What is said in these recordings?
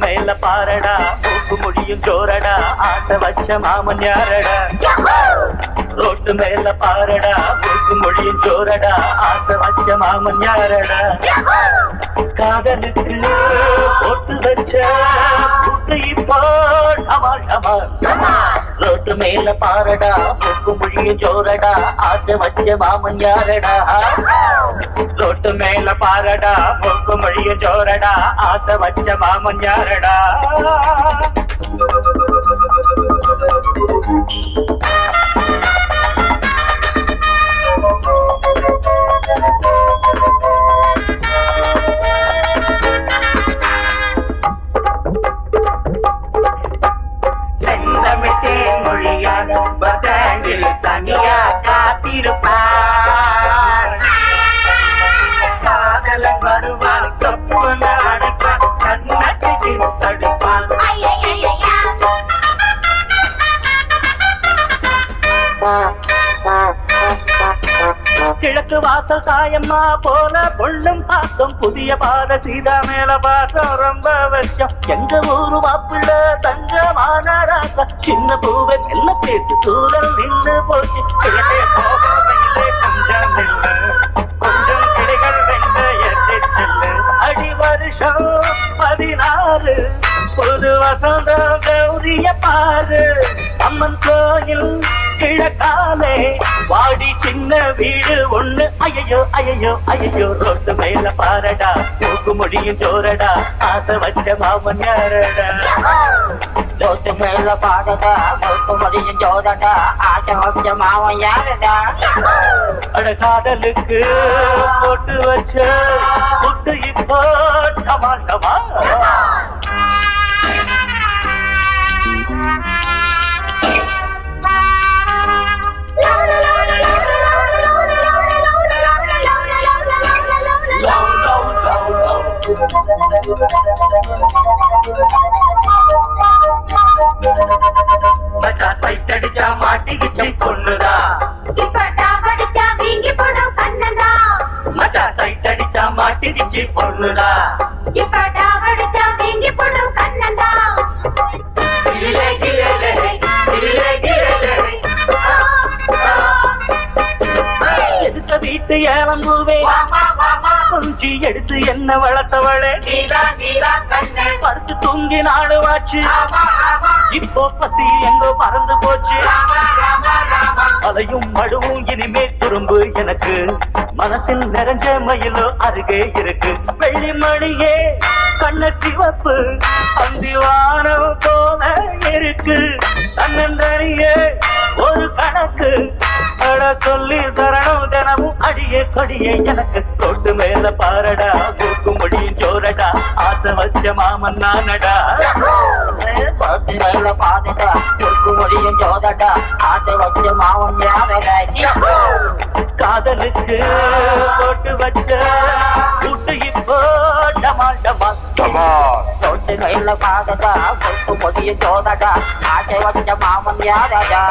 மேல பாரடா மூக்கு முடியும் ஜோரடா ஆசை வச்ச மாமன் யாரடா ரோட்டு மேல பாரடா மூக்கு முடியும் ஜோரடா ஆசை வச்ச மாமன் யாரடா காதலுக்கு போட்டு வச்ச புட்டை போல் அமால் அமால் ரோட்டு மேல பாரடா மூக்கு முடியும் ஜோரடா ஆசை வச்ச மாமன் யாரடா ரோட்டு மேல பாரடா மூக்கு முடியும் ஜோரடா ஆசை வச்ச மாமன் யாரடா செந்தமிட்டேன் மொழியான் பதாண்டில் தனியா காத்திருப்பார் காதலன் வருவான் கப்புல அடைப்பான் கண்ணத்தை தடுப்பான் கிழக்கு வாசல் சாயம்மா போல பொண்ணும் பாசம் புதிய பாத சீதா மேல பாசம் ரொம்ப வருஷம் எங்க ஊரு வாப்புள்ள தங்கமான ராசா சின்ன பூவை செல்ல பேசு தூரல் நின்று போச்சு கிழக்கே போகவில்லை கொஞ்சம் நின்று கொஞ்சம் கிளைகள் வென்ற எட்டு செல்லு அடி வருஷம் 16 புது வசந்த கௌரிய பாரு அம்மன் கோயில் கிழக்காலே வாடி சின்ன வீடு ஒண்ணு ஐயோ ஐயோ ஐயோ ரோட்டு மேல பாரடா மூக்கு முடியும் ஜோரடா ஆசை வச்ச மாமன் யாரடா ரோட்டு மேல பாரடா மூக்கு முடியும் ஜோரடா ஆசை வச்ச மாமன் யாரடா அட காதலுக்கு போட்டு வச்ச புட்டு இப்போ டமால் டமால் மச்சா சைட் அடிச்சா மாட்டிக்கிச்சு பொண்ணுதா படிச்சா வீங்கி போடும் கண்ணதா மச்சா சைட் அடிச்சா மாட்டிக்கிச்சு பொண்ணுதா படிச்சா வீங்கி போடும் கண்ணதா எடுத்த வீட்டு ஏலம்பூவே கொஞ்சி எடுத்து என்ன வளர்த்தவளே படுத்து தூங்கி நாடுவாச்சு இப்போ பசி எங்கோ பறந்து போச்சு அலையும் மடுவும் இனிமே துரும்பு எனக்கு மனசில் நிறைஞ்ச மயிலோ அருகே இருக்கு வெள்ளி மணியே கண்ண சிவப்பு அந்திவானம் போல இருக்கு தன்னந்தனியே ஒரு கணக்கு அட சொல்லி தரணும் தினமும் அடியே கொடியே எனக்கு தொட்டு மேல பாரடா மூக்கு முடியும் ஜோரடா ஆசை வச்ச மாமன் நானடா தொட்டு மேல பாரடா மூக்கு முடியும் ஜோரடா ஆசை வச்ச மாமன் யாரடா காதலுக்கு போட்டு வச்ச கூட்டு இப்போ டமால் டமால் தொட்டு மேல பாரடா மூக்கு முடியும் ஜோரடா ஆசை வச்ச மாமன் யாரடா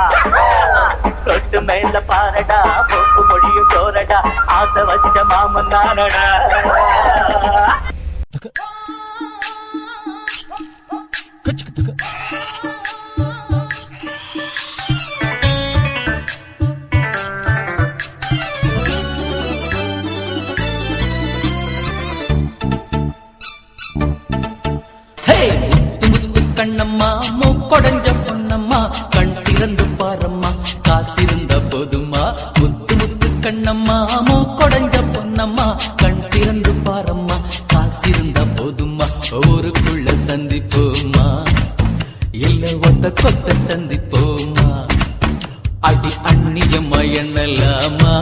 தொட்டு மேல பாரடா மூக்கு முடியும் ஜோரடா ஆசை வச்ச மாமன் நானடா கண்ணம்மா மூக்கொடைஞ்ச பொன்னம்மா கண் திறந்து பாரம்மா காசிருந்த போதுமா முத்து முத்து கண்ணம்மா மூக்கொடைஞ்ச பொன்னம்மா கண் திறந்து பாரம்மா காசிருந்த போதுமா ஊருக்குள்ள சந்திப்போமா இல்ல ஒத்த கொத்த சந்திப்போமா அடி அந்நியம்மா எண்ணலாமா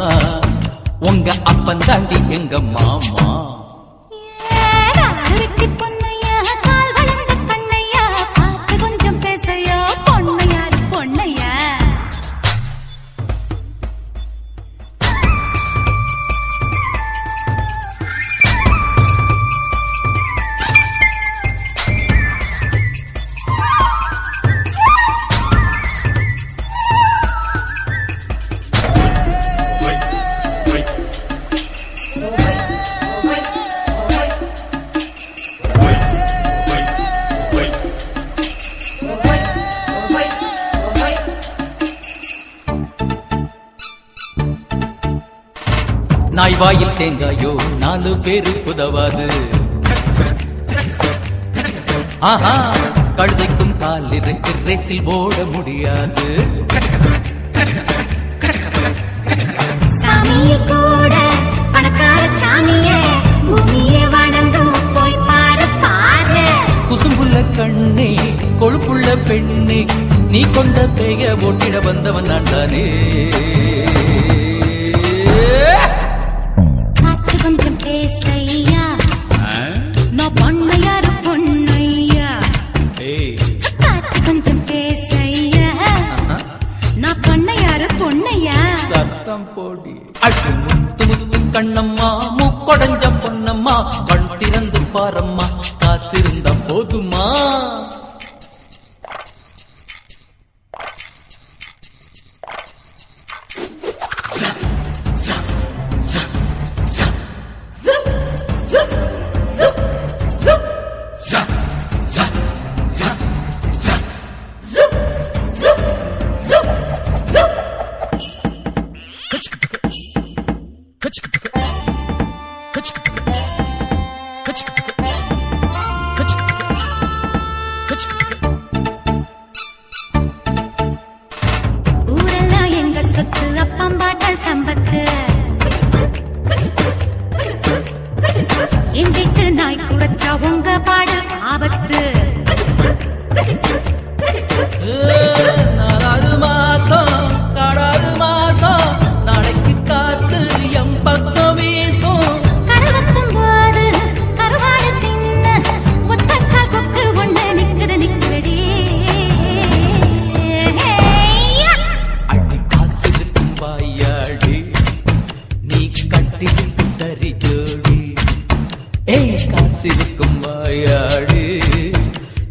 உங்க அப்பன் தாண்டி எங்க மாமா பொன்னையா தாய்வாயில் தேங்காயோ 4 பேருக்கு உதவாது. ஆஹா, கழுதைக்கும் கால் இருக்கு, ரேசில் ஓட முடியாது. சாமியை கூட பணக்கார சாமியே, பூமியே வணங்கும் போய் பாரு பாரு. குசும்புள்ள கண்ணே, கொழுப்புள்ள பெண்ணே, நீ கொண்ட பேய ஓட்டிட வந்தவன் நான் தானே. பார்த்து கொஞ்சம் பேசையா, நான் பொண்ணையாரு பொண்ணையா. பார்த்து கொஞ்சம் பேசையா, நான் பொண்ணையாரு பொண்ணையா. சத்தம் போடி அட்டு முத்து முத்து கண்ணம்மா, மூக்கொடைஞ்ச பொன்னம்மா, கண் திறந்து பாரம்மா, காசிருந்த போதுமா. ஊரெல்லாம் எங்க சொத்து, அப்பம்பாட்ட சம்பத்து. என் வீட்டு நாய் குறைச்சா உங்க பாடு ஆபத்து. 4 மாசம் காடாறு மாசம், நாளைக்கு காத்து எம் பக்கம் வீசும். கருவத்தும் போது கருவாடு தின்ன ஒத்தக்கால் கொக்கு ஒண்ணு நிக்குது நிக்குதடி. அடி காய்ச்சலுக்கும் வாயாடி, நீ கட்டிலுக்கு சரி ஜோடி. காசிருக்கும் வாயாடி,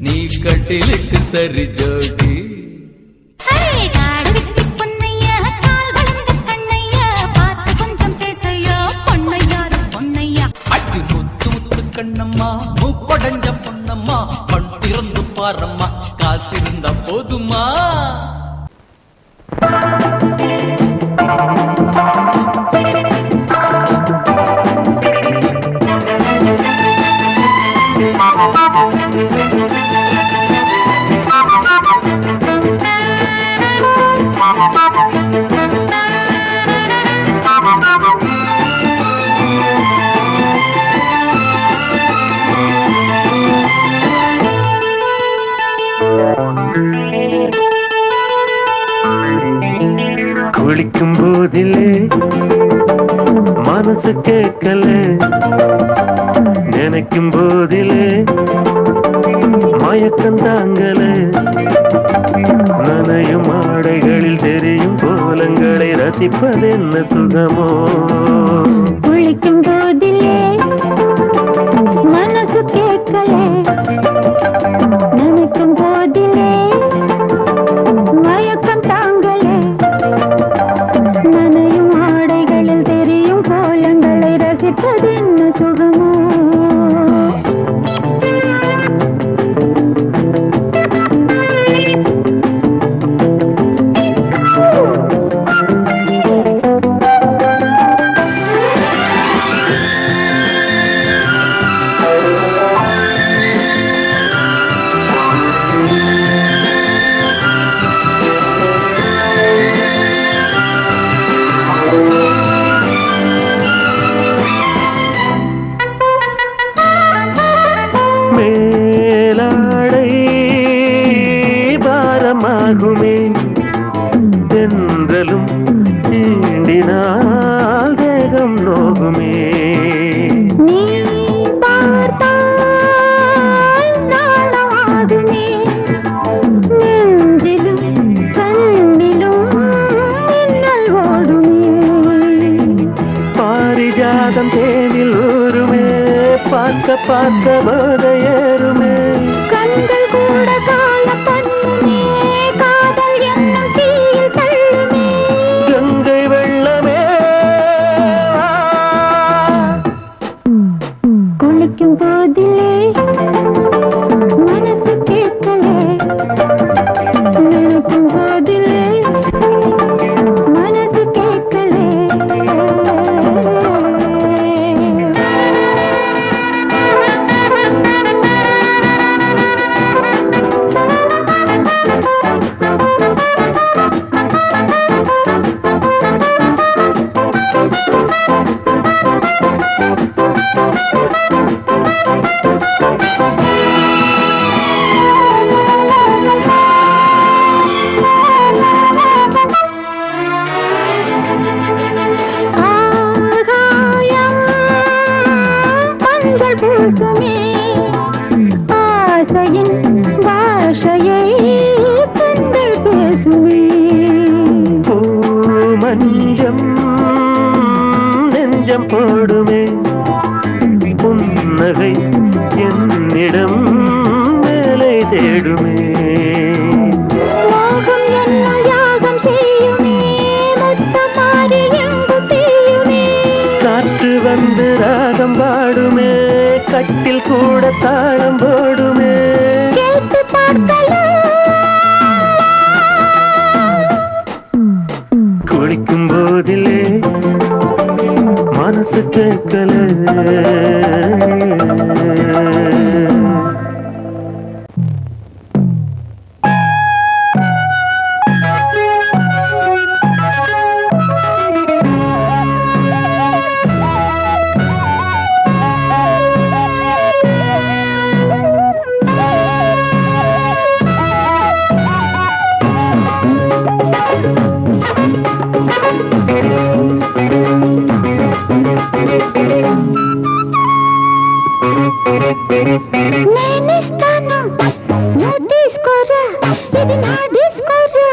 நீ கட்டிலுக்கு சரி ஜோடி. காடு வெட்டி பொன்னையா, கால் வளர்ந்த கண்ணையா, பார்த்து கொஞ்சம் பேசையா, பொன்னையாரு பொன்னையா. அடி முத்து முத்து கண்ணம்மா, மூக்கொடைஞ்ச பொன்னம்மா, கண் திறந்து பாரம்மா, காசிருந்தா போதுமா. குளிக்கும் போதிலே மனசு கேட்கல, நினைக்கும் போதிலே மயக்கம் தாங்கல. நனையும் ஆடைகளில் தெரியும் கோலங்களை ரசிப்பதென்ன சுகமோ. குளிக்கும் போதிலே மனசு கேட்கலே, நினைக்கும் போதிலே மயக்கம் தாங்கலே. நனையும் ஆடைகளில் தெரியும் கோலங்களை ரசிப்பது என்ன சுகமோ. மேலாடை பாரமாகுமே, தென்றலும் தீண்டினால் தேகம் நோகுமே. நீ பார்த்தால் நாணமாகுமே, நெஞ்சிலும் கண்ணிலும் மின்னல் ஓடுமே. பாரிஜாதம் தேனில் ஊருமே, பார்க்க பார்க்க போதையேறுமே. கண்கள் கூட காண பண்ணுமே, காதல் என்னும் தீயில் தள்ளுமே. கங்கை வெள்ளமே குளிக்கும் போதிலே மனசு கேட்கலே, நினைக்கும் போதிலே மனசு கேட்கலே. பேசுமே ஆசையின் பாஷையை கண்கள் பேசுமே மஞ்சம் நெஞ்சம் போடுமே புன்னகை என்னிடம் மேலே தேடுமே மோகம் என்னும் யாகம் செய்யுமே முத்தம் மாறி எங்கும் பெய்யுமே காற்று வந்து ராகம் பாடுமே கட்டில் கூட தாளம் போடுமே கேட்டு பார்க்கலாம் குளிக்கும் போதிலே மனசு கேட்கல నేనిస్తాను నువ్వు తీసుకోరా ఇది నా డిస్కోరా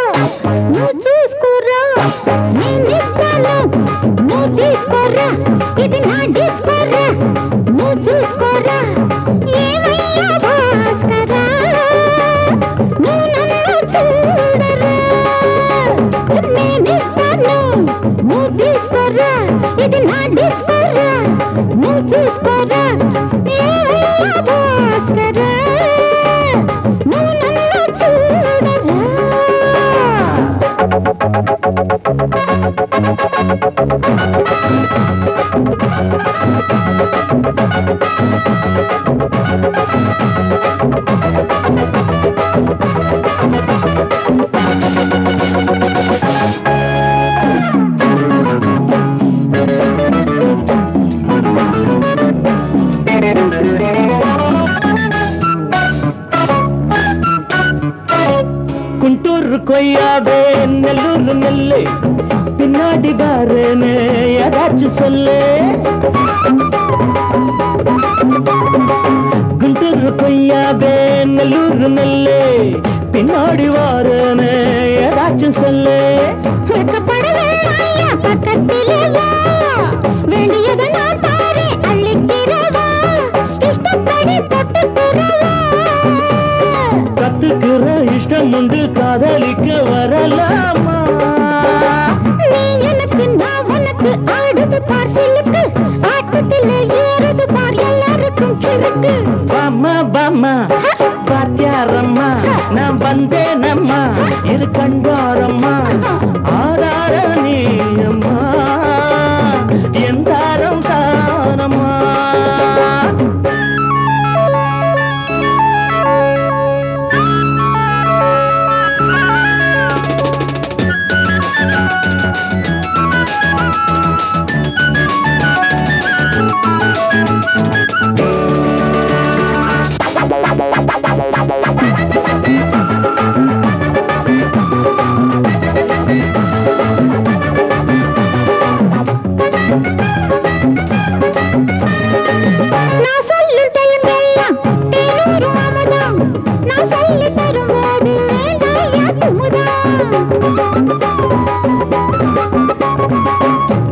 నువ్వు చూసుకోరా నేనిస్తాను నువ్వు తీసుకోరా ఇది నా డిస్కోరా నువ్వు చూసుకోరా ఏమయ్యా భాస్కరా నువ్వు నన్ను చూడరా నేనిస్తాను నువ్వు తీసుకోరా ఇది నా డిస్కోరా నువ్వు చూసుకోరా ఏమయ్యా భాస్కరా నువ్వు నన్ను చూడరా குண்டூர் கொய்யாவே நெல்லூர் நெல்லு பின்னாடி பாருன்னு ஏதாச்சும் சொல்லு குண்டூர் கொய்யாவே நெல்லூர் நெல்லு பின்னாடி வாருன்னு ஏதாச்சும் சொல்லு வெட்கப்படவே ஐயா பக்கத்திலே வா வேண்டியதை நான் தாரேன் அள்ளிக்கிறவா இஷ்டப்படி தொட்டுக்கிறவா கத்துக்கிற இஷ்டம் உண்டு காதலிக்க வரலாமா நீ எனக்கு நான் உனக்கு ஆடுது பார் சிலுக்கு ஆட்டத்திலே ஏறுது பார் எல்லாருக்கும் கிறுக்கு பாமா பாமா பாத்தியாரம்மா நான் வந்தேனம்மா இரு கண்டாரம்மா ஆரார நீயம்மா எந்தாரம் தானம்மா நான் சொல்லும் டைம் எல்லாம் தேனூரும் அமுதம் நான் சொல்லி தரும்போது வேண்டாயா குமுதம்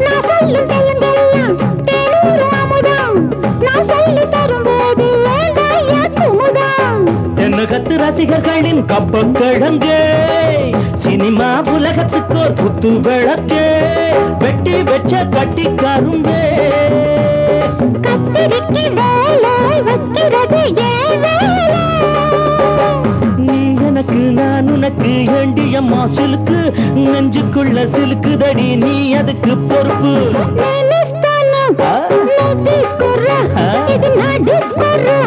நான் சொல்லும் டைம் எல்லாம் தேனூரும் அமுதம் நான் சொல்லி தரும்போது வேண்டாயா குமுதம் என்ன கத்து ரசிகர்களின் கப்ப கிழங்கே சினிமா உலகத்துக்கோர் குத்து விளக்கே வெட்டி வச்ச கட்டி கரும்பே கத்திரிக்கு வேலை வைக்கிறது ஏன் வேலை நீ எனக்கு நான் உனக்கு ஏண்டியம்மா சிலுக்கு நெஞ்சுக்குள்ள சிலுக்குதடி நீ அதுக்கு பொறுப்பு నేనిస్తాను నువ్వు తీసుకోరా ఇది నా డిస్కోరా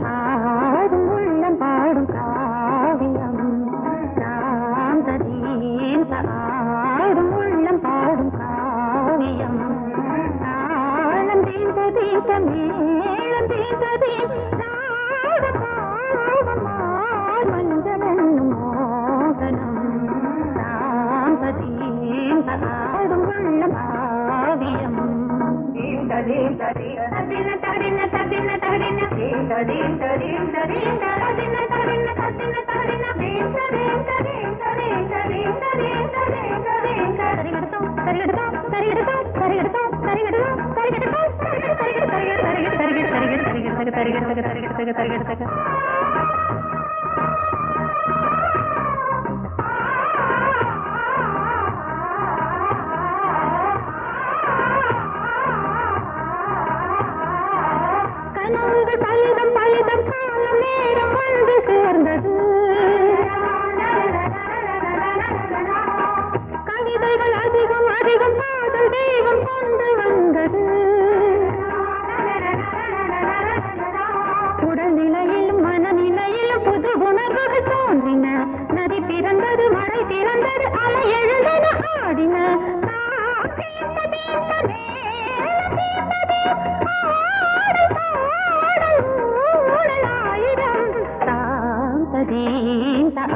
ஆடும் உள்ளம் பாடும் காவியம் ஆடும் உள்ளம் பாடும் காவியம் தாளம் தீந்த தீந்த மேளம் தீந்த தீந்த மஞ்சளும் மோகனம் ஆடும் உள்ளம் காவியம்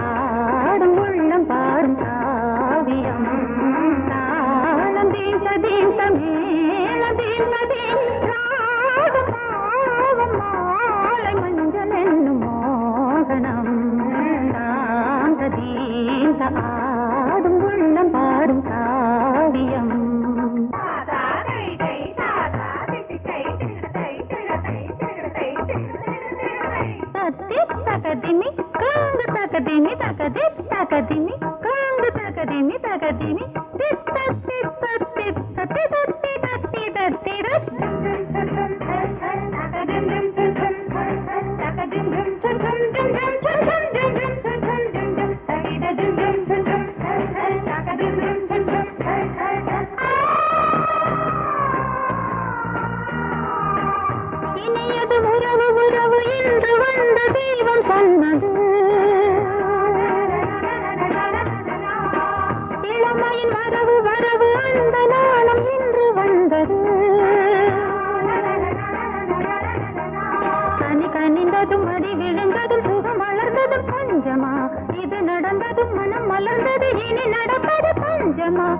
ஆடும் உள்ளம் பாடும் காவியம் தாளம் தீந்த தீந்த மேளம் தீந்த தீந்த மாலை மஞ்சள் என்னும் மோகனம் தாந்த தீந்த ஆடும் உள்ளம் பாடும் காவியம் தகதிமி காங்கு தகதிமி தகதி தகதிமி காங்கு தகதிமி தகதிமி தித்த தித்த தித்த தித்தி தத்தி தத்தி இனியது உறவு உறவு இன்று வந்த தெய்வம் சொன்னது இளமையின் வரவு வரவு அந்த நாளும் இன்று வந்தது கனி கனிந்ததும் அடி விழுந்ததும் சுகம் வளர்ந்ததும் பஞ்சமா இது நடந்ததும் மனம் மலர்ந்தது இனி நடப்பது பஞ்சமா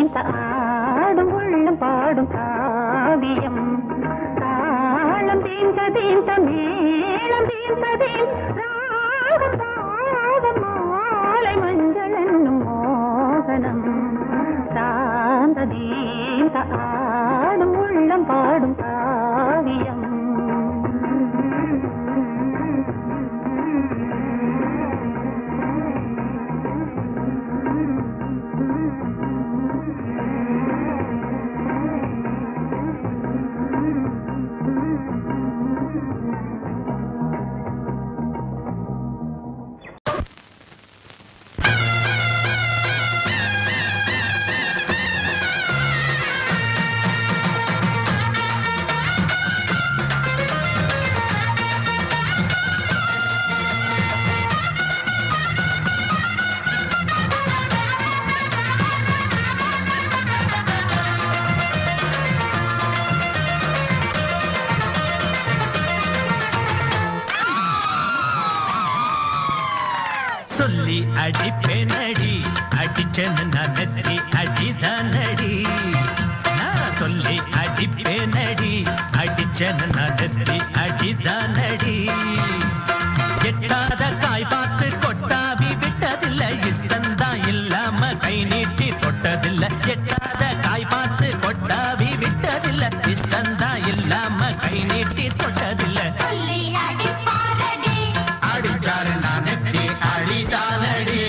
ஆடும் உள்ளம் பாடும் காவியம் தாளம் தீந்த தீந்த மேளம் தீந்த தீந்த மாலை மஞ்சள் என்னும் மோகனம் தாந்த தீந்த ஆடும் உள்ளம் பாடும் காவியம் சொல்லி அடிப்பேனடி அடிச்சேன்னு நான் நெத்தி அடிதானடி நான் சொல்லி அடிப்பேனடி அடிச்சேன்னு நான் நெத்தி அடிதானடி எட்டாத காய் பார்த்து கொட்டாவி விட்டதில்லை இஷ்டந்தான் இல்லாம கை நீட்டி தொட்டதில்லை எட்டாத காய் பார்த்து கொட்டாவி விட்டதில்லை இஷ்டந்தான் இல்லாம கை நீட்டி தொட்டதில்லை அடிச்சாரு நான் நெத்தி அடிதானடி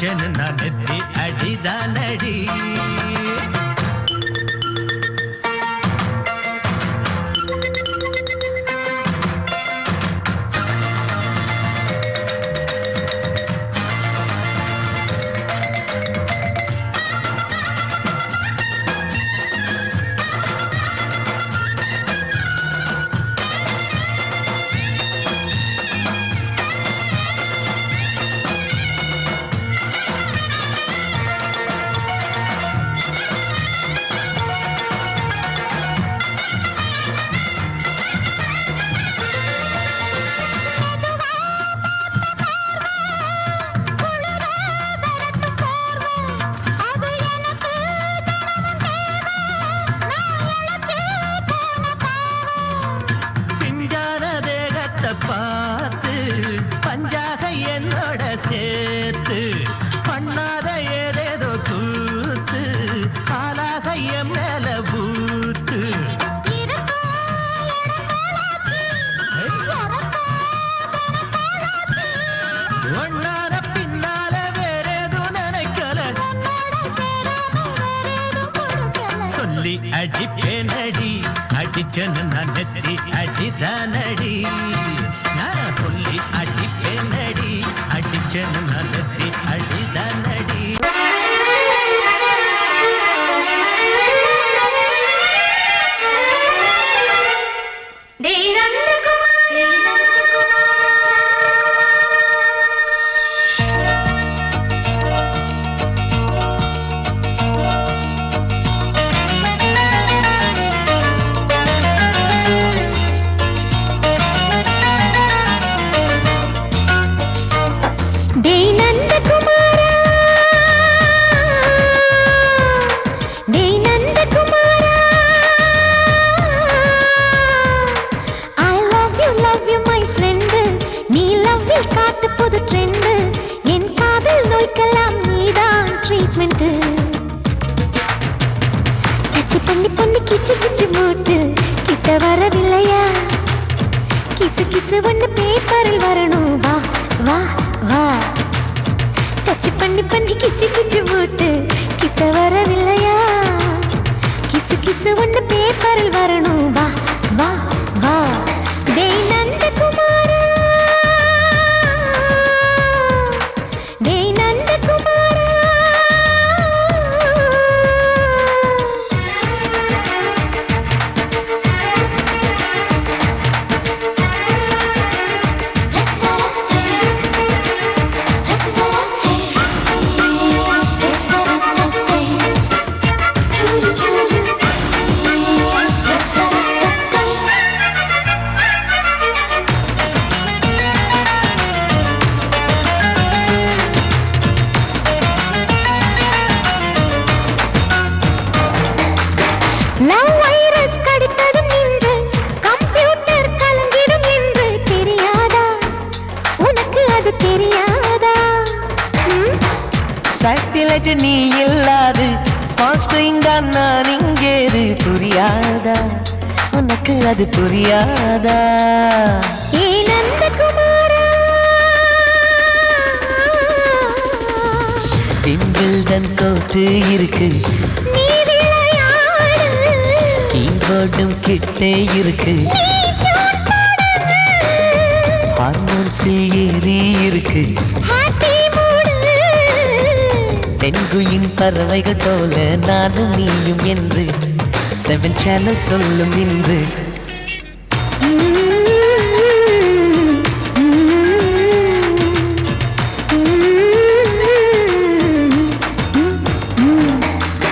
அடிச்சேன்னு நான் நெத்தி அடிதானடி. பார்த்து பஞ்சாக என்னோட சேர்த்து பண்ணாத ஏதேதோ கூத்து ஆளாக என் மேல பூத்து ஒன்னார பின்னால வேறேதோ நினைக்கல சொல்லி அடிப்பேனடி அடிச்சன்னு நான் நெத்தி அடிதானடி. நான் சொல்லி அடிப்பேனடி அடிச்சன்னு நான் நெத்தி அடிதானடி. கிச்சு கிச்சு மூட்டு கிட்ட வரவில்லையா? கிசு கிசு ஒண்ணு பேப்பரில் வரணும். வா வா வா டச் பண்ணி பண்ணி கிச்சு கிச்சு மூட்டு கிட்ட வரவில்லையா? கிசு கிசு ஒண்ணு பேப்பரில் வரணும். வா வா வா டேய் நந்தகுமாரா, டேய் நந்தகுமாரா. நீ இல்லாது நான் இங்கேது புரியாதா? உனக்கு அது புரியாதா? பிம்பிள்டன் கோட்டு இருக்கு, கீபோர்டும் கிட்டே இருக்கு, ஹார்மோன்ஸில் ஏறி இருக்கு, தென்குயின் பறவைகள் போல நானும் நீயும் என்று 7 சேனல் சொல்லும் இன்று.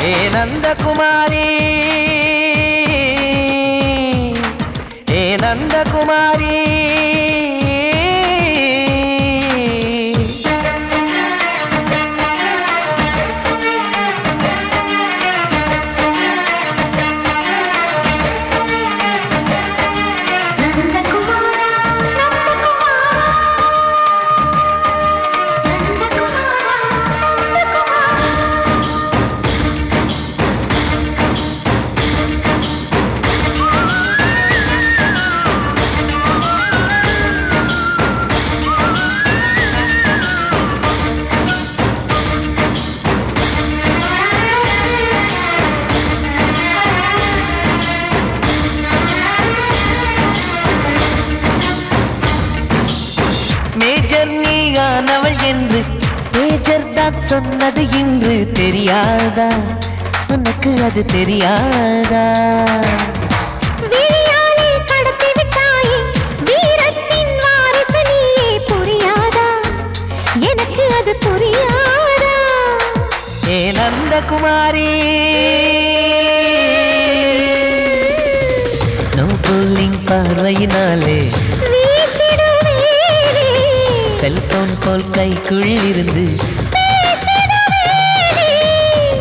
ஏ நந்தகுமாரி, ஏ நந்தகுமாரி. சொன்னது இன்று தெரியாதா, உனக்கு அது தெரியாதா? விழியாலே கடத்தி விட்டாயே வீரத்தின் வாரிசு நீயே, புரியாதா எனக்கு அது புரியாதா? ஏ நந்தகுமாரி, ஸ்னோ போலிங் பார்வையினாலே வீசிடுவேனே, செல்போன் போல் கைக்குள் இருந்து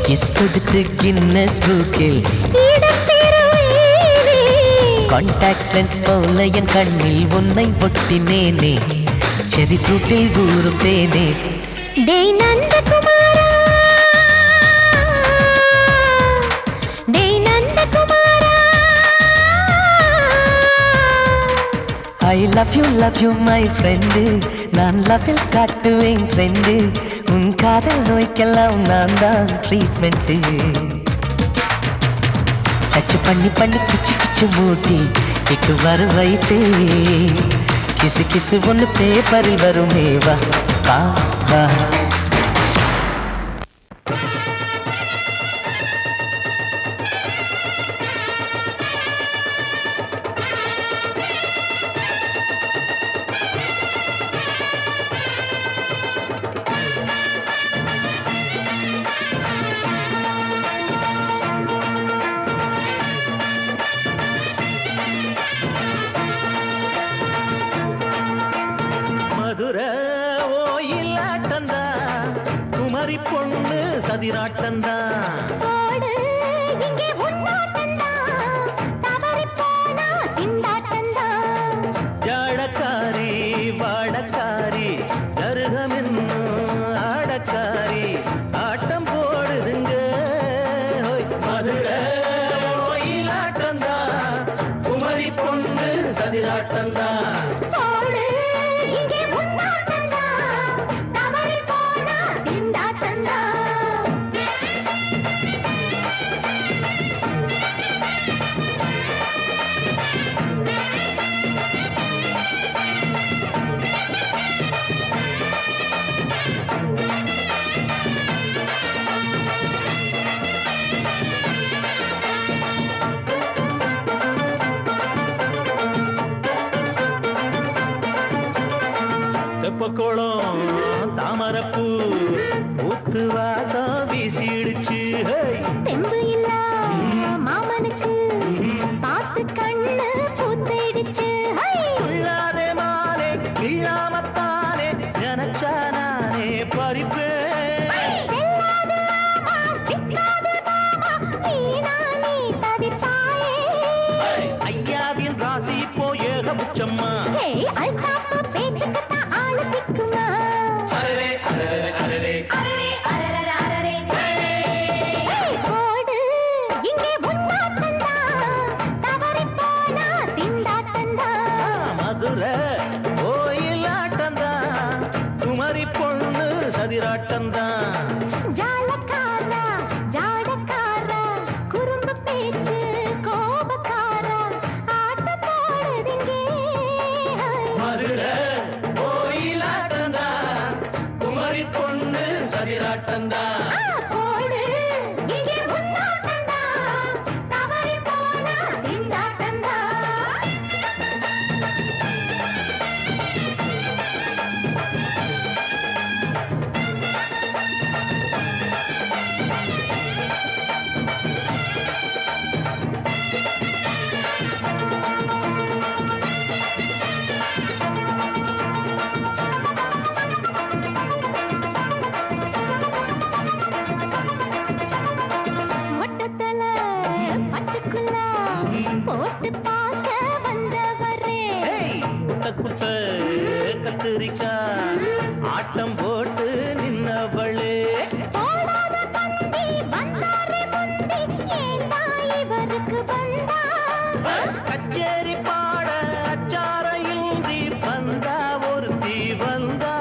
கிஸ் கொடுத்து கின்னஸ் புக்கில் இடம் பெறுவேனே. கான்டாக்ட் லென்ஸ் போல என் கண்ணில் உன்னை ஒட்டினேனே, செரி ஃப்ரூட்டில் ஊறும் தேனே. டேய் நந்தகுமாரா, டேய் நந்தகுமாரா, I love you my friend, நான் லவ்வில் காட்டுவேன் ட்ரெண்டு, உன் காதல் நோய்க்கெல்லாம் நான் தான் ட்ரீட்மெண்ட்டு. டச் பண்ணி பண்ணி கிச்சு கிச்சு மூட்டி கிக்கு வர வைப்பே, கிசு கிசு ஒன்று பேப்பரில் வருமே, வா வா வா. மதுரை ஓயிலாட்டந்தா, குமரி பொண்ணு சதிராட்டந்தா. போடு இங்கே உன்னாட்டந்தா, தவறிப் போனா திண்டாட்டந்தா. ஜாடக்காரி வாடக்காரி தருகமென்னு ஆடக்காரி ஆட்டம் போடுதுங்க. ஹோய். மதுரை ஓயிலாட்டந்தா, குமரி பொண்ணு சதிராட்டந்தா. போடு இங்கே உன்னாட்டந்தா, தவறிப் போனா திண்டாட்டந்தா. தெப்பக்குளம் தாமரப்பூ ஊத்து வாசம் வீசிடுச்சு. ஹேய். தெம்பு இல்ல மாமனுக்கு பார்த்து கண்ணு பூத்திடுச்சு. ஹை! துள்ளாதே மானே வீழாமத்தானே நினைச்சா நானே பறிப்பேன். செல்லாது மாமா, சிக்காது மாமா, நீ தவிப்பாயே. ஐயாவின் ராசி இப்போ ஏகபட்சம்மா. ஹே, அல்தாப்பு பேச்சுக்குத்தான் ஆளு சிக்குமா? அரரே அரரே அரரே அரரே, அரரர, அரரே. ஹே, போடு இங்கே உன்னாட்டந்தா, தவறிப் போனா திண்டாட்டந்தா. மதுரை கோயிலாட்டந்தா, குமரி பொண்ணு சதிராட்டந்தா. ஜாலக்காரா, ஜாடக்காரா, குறும்பு பேச்சு கோபக்காரா, ஆட்டம் போடுதிங்கே. மதுரை கோயிலாட்டந்தா, குமரி பொண்ணு சதிராட்டந்தா. போடு இங்கே உன்னாட்டந்தா, தவறிப் போனா திண்டாட்டந்தா. மொட்டத்தல பட்டுக்குள்ள போட்டு பார்க்க வந்தவரே. குட்ட குட்ட கத்திரிக்கா ஆட்டம் போட்டு நின்னவளே. போடாத பந்தி வந்தாரே முந்தி, ஏண்டா இவருக்கு வந்தா? கச்சேரி பாட அச்சார இந்தி வந்தா ஒருத்தி வந்தா.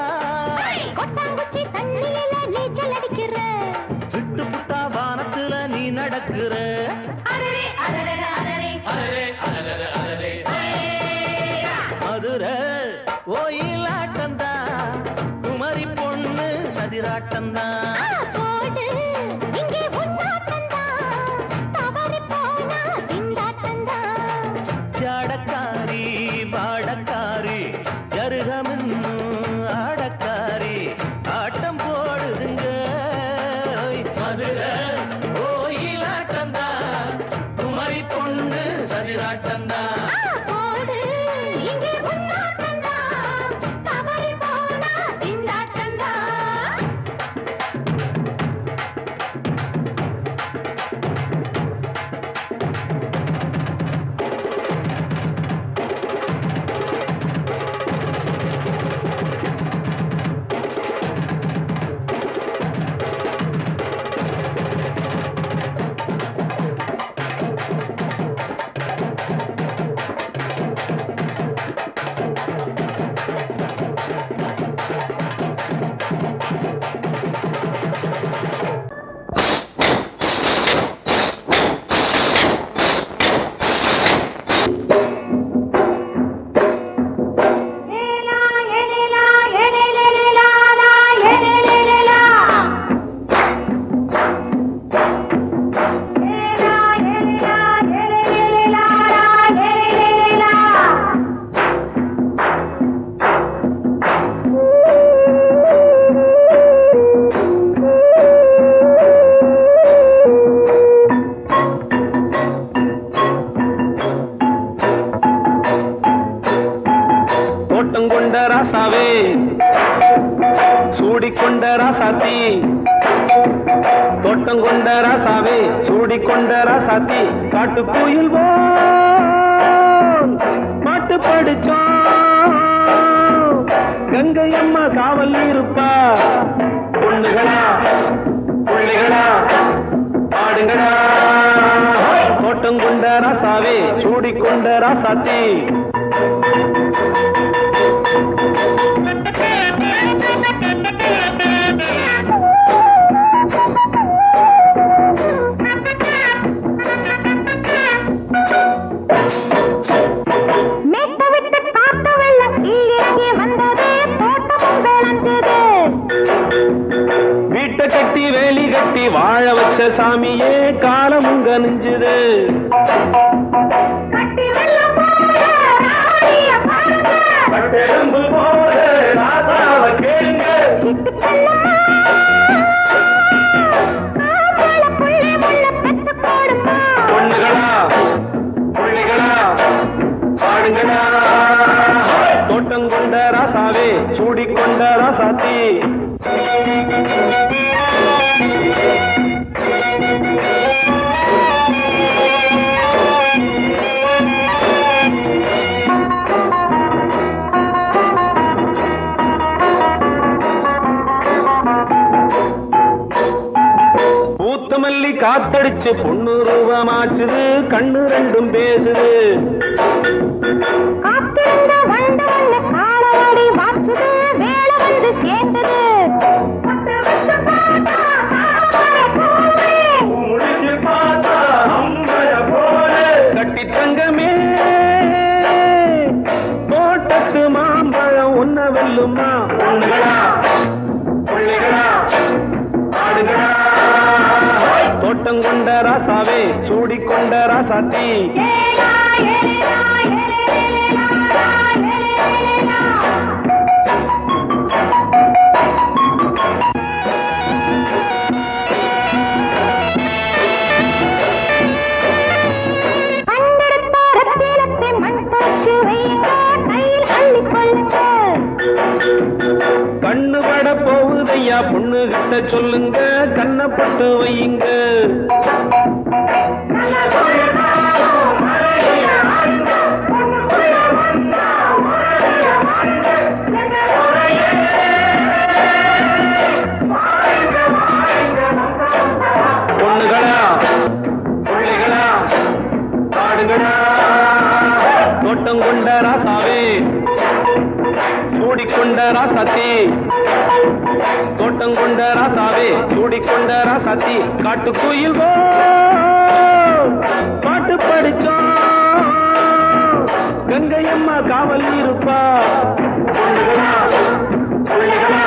கொட்டாங்குச்சி தண்ணியில நீச்சல் அடிக்கிற. விட்டு புட்டா வானத்துல நீ நடக்கிற. அரரே, அரரர, அரரே. அரரே அரரே அரரே. மதுரை ஓயிலாட்டந்தா, குமரி பொண்ணு சதிராட்டந்தா. ஓடு இங்கே உன்னாட்டம்தான் தவறி போனா திண்டாட்டம்தான் தோட்டம் கொண்ட ராசாவே சூடிக்கொண்ட ராசாத்தி தோட்டம் கொண்ட ராசாவே சூடிக்கொண்ட ராசாத்தி காட்டு கோயில் பாட்டு படிச்சோம் கங்கை அம்மா காவல் இருப்பா பொண்ணுகளா பிள்ளைகளா ஆடுங்களா தோட்டம் கொண்ட ராசாவே சூடிக்கொண்ட ராசாத்தி வீட்டை கட்டி வேலி கட்டி வாழ வச்ச சாமியே காலமும் கனிஞ்சுது பொண்ணுகளா பிள்ளைகளா ஆடுங்களா தோட்டம் கொண்ட ராசாவே சூடிக்கொண்ட ராசாத்தி பூத்தமல்லி காத்தடிச்சு பொண்ணு ரூபமாச்சுது கண்ணு ரெண்டும் பேசுது கட்டி தங்கமே தோட்டத்து மாம்பழம் உன்ன வெல்லுமா பொண்ணுகளா பிள்ளைகளா ஆடுகளா தோட்டம் கொண்ட ராசாவே சூடிக்கொண்ட ராசாத்தி கண்ணு பட போகுதையா பொண்ணு கிட்ட சொல்லுங்க கண்ணப்பட்டு வையுங்க பொண்ணுகளா பிள்ளைகளா ஆடுகளா தோட்டம் கொண்ட ராசாவே சூடிக்கொண்ட ராசாத்தி தோட்டம் கொண்ட ராசாவே சூடிக்கொண்ட ராசாத்தி காட்டு கோயில் பாட்டு படிச்சோம் கங்கை அம்மா காவல் இருப்பா பொண்ணுகளா பிள்ளைகளா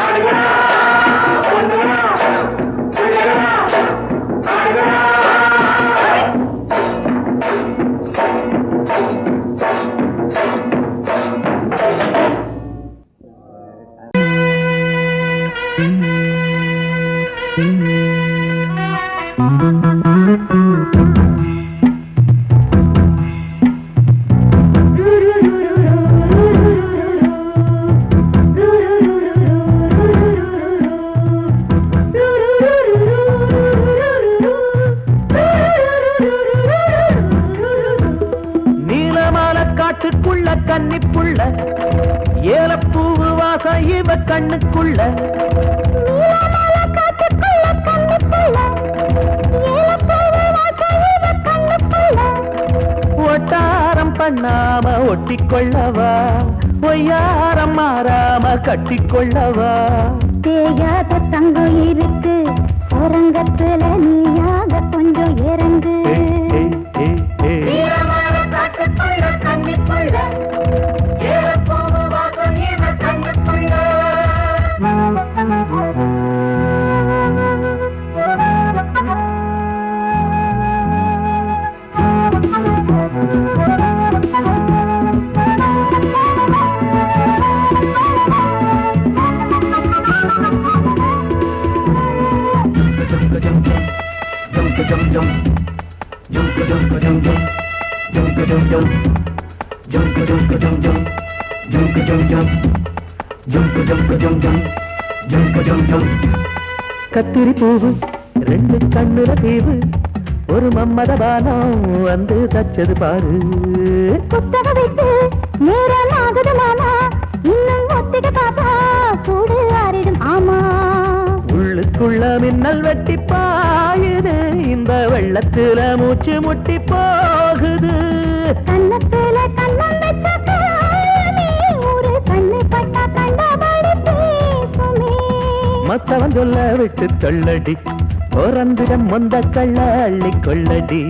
ஆடுகளா பொண்ணுகளா பிள்ளைகளா ஆடுகளா காட்டுக்குள்ள கன்னிப்புள்ள ஏலப்பூவு வாசம் இவ கண்ணுக்குள்ள ஒட்டாரம் பண்ணாம ஒட்டிக்கொள்ளவா பொய்யாரம் மாறாம கட்டிக்கொள்ளவா தேயாத தங்கம் இருக்கு அரங்கத்துல நீயாக கொஞ்சம் இறங்கு கத்திரி பூவு ரெண்டு கண்ணுல தீவு ஒரு மம்மதபானம் வந்து தச்சது பாரு புத்தக விட்டு நேரம் ஆகுது மாமா இன்னும் ஒத்திக பாப்பா சூடு ஆறிடும் ஆமா உள்ளுக்குள்ள மின்னல் வெட்டி பாயுது இந்த வெள்ளத்துல மூச்சு முட்டி போகுது கண்ணத்துல கண்ணம் வச்ச ஒரு கண்ணு பட்டா கண்டபடி பேசுமே மத்தவன் சொல்ல விட்டு தள்ளடி ஓரந்திடம் மொந்த கள்ள அள்ளி கொள்ளடி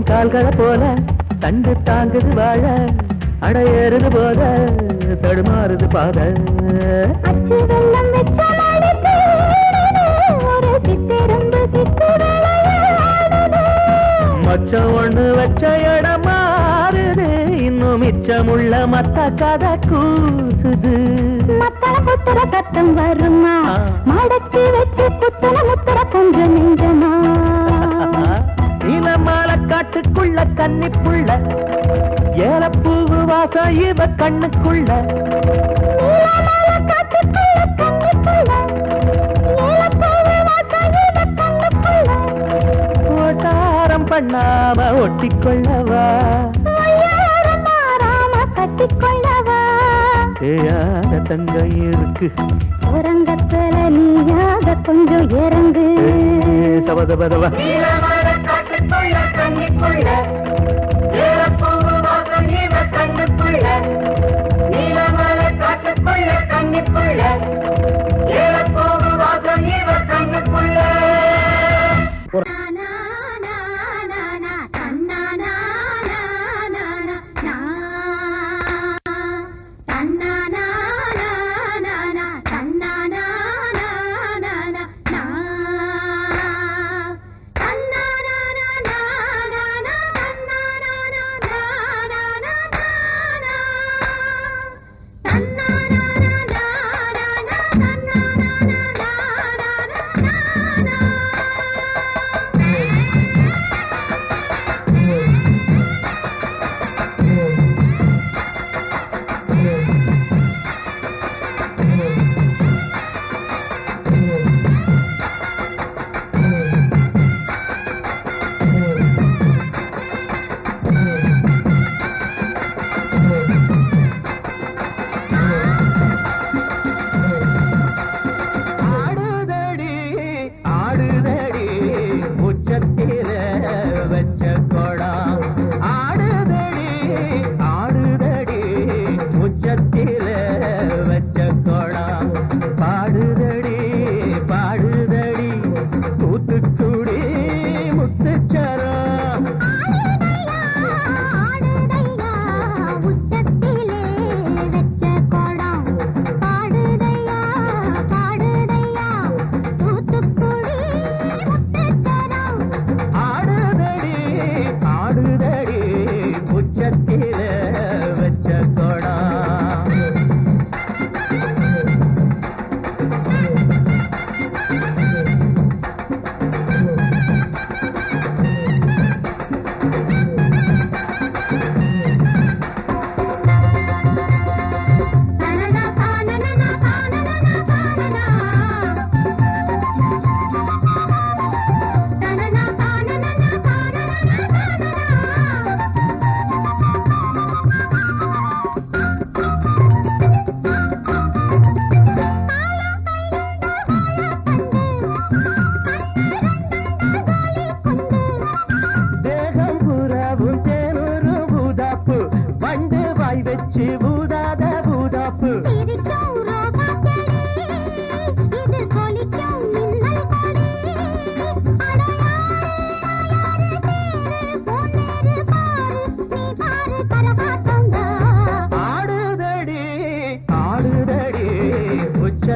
கால்களை போல தண்டு தாங்குது வாழ அடையேறுது போத தடுமாறுது பாத அச்சு வெள்ளம் வச்ச ஒரு சித்திரம்பு மச்சம் ஒண்ணு வச்ச இடம் மாறுது இன்னும் மிச்சமுள்ள மத்த கதை கூசுது மத்தன புத்தர சத்தம் வருமா மடக்கி வச்சு புத்தன முத்தர கொஞ்சம் நெஞ்சமா நீலமால காட்டுக்குள்ள கன்னிப்புள்ள ஏலப்பூவு வாசம் இவ கண்ணுக்குள்ள ஓட்டாரம் பண்ணாம ஒட்டிக்கொள்ளவா கட்டிக்கொள்ளவா தேயாத தங்கம் இருக்கு உறங்கத்துல நீயாக கொஞ்சம் இறங்கு சபதபதவா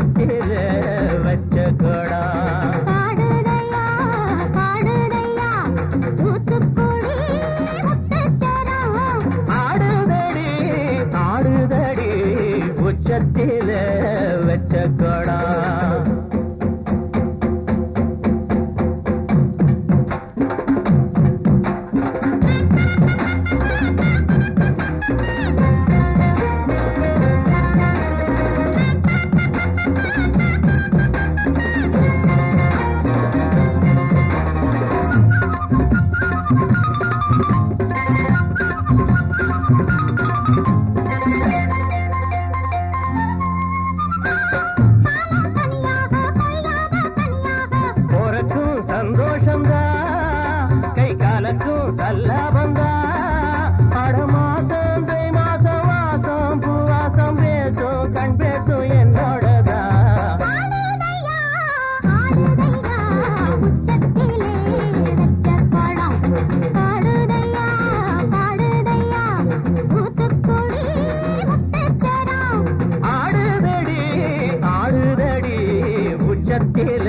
உச்சத்தில வச்ச கொடா பாடுதையா பாடுதையா தூத்துக்குடி முத்துச்சரம் ஆடுதடி ஆடுதடி உச்சத்தில வச்ச கொடா போறக்கும் சந்தோஷம்தான் கை காலக்கும் சல்லாபந்தான் அட மாசம் தை மாசம் வாசம் பூவாசம் பேசும் கண் பேசும் என்னோடதான் ஆடுதையா ஆடுதையா உச்சத்திலே வச்ச பழம் பாடுதையா பாடுதையா தூத்துக்குடி முத்துச்சரம் ஆடுதடி ஆடுதடி உச்சத்தில